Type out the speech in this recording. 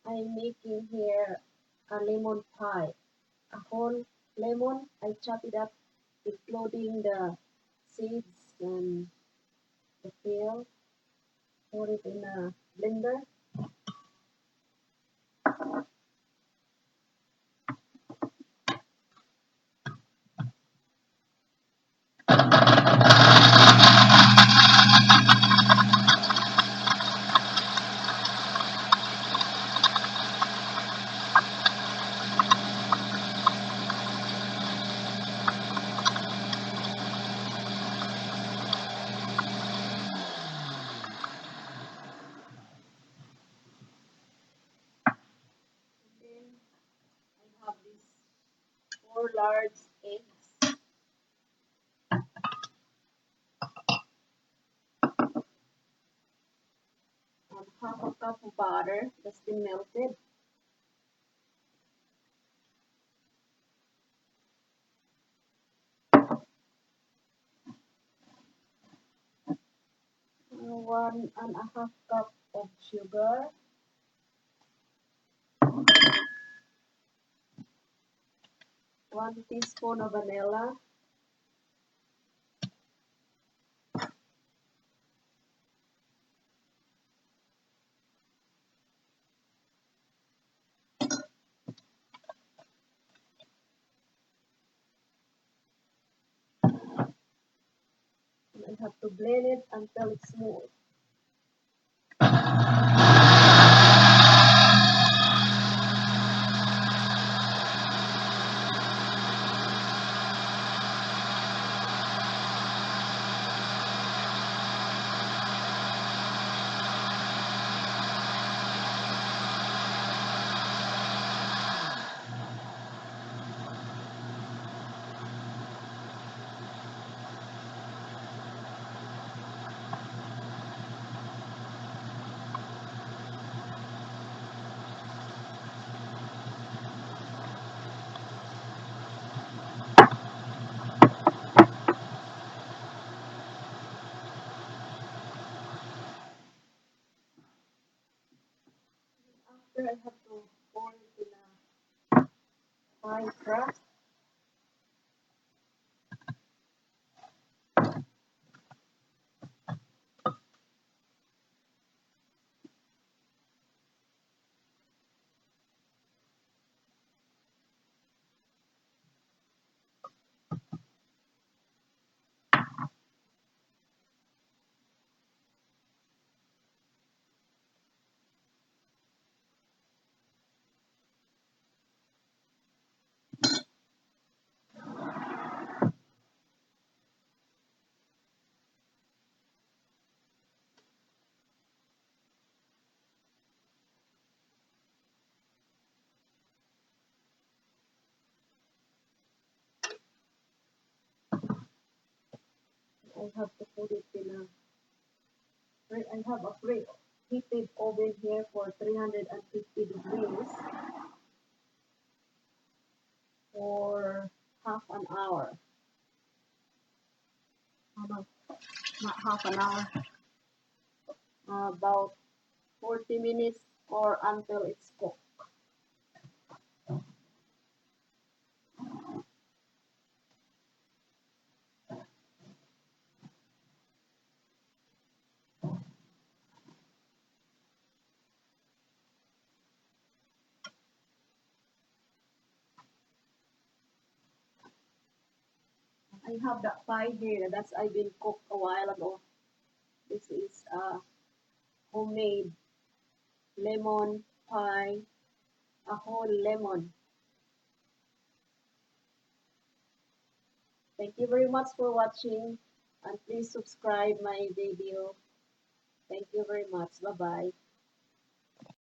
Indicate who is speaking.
Speaker 1: I'm making here a lemon pie. A whole lemon, I chop it up, including the seeds and the peel. Pour it in a blender. Then I have these 4 large eggs and half a cup of butter that's been melted. One and a half cup of sugar. 1 teaspoon of vanilla. And I have to blend it until it's smooth. After I have to pour it in a pie crust. I have to put it in a, I have a preheated oven here for 350 degrees for half an hour. No, not half an hour, about 40 minutes or until it's cooked. I have that pie here that's I've been cooked a while ago. This is homemade lemon pie, a whole lemon. Thank you very much for watching and please subscribe my video. Thank you very much. Bye-bye.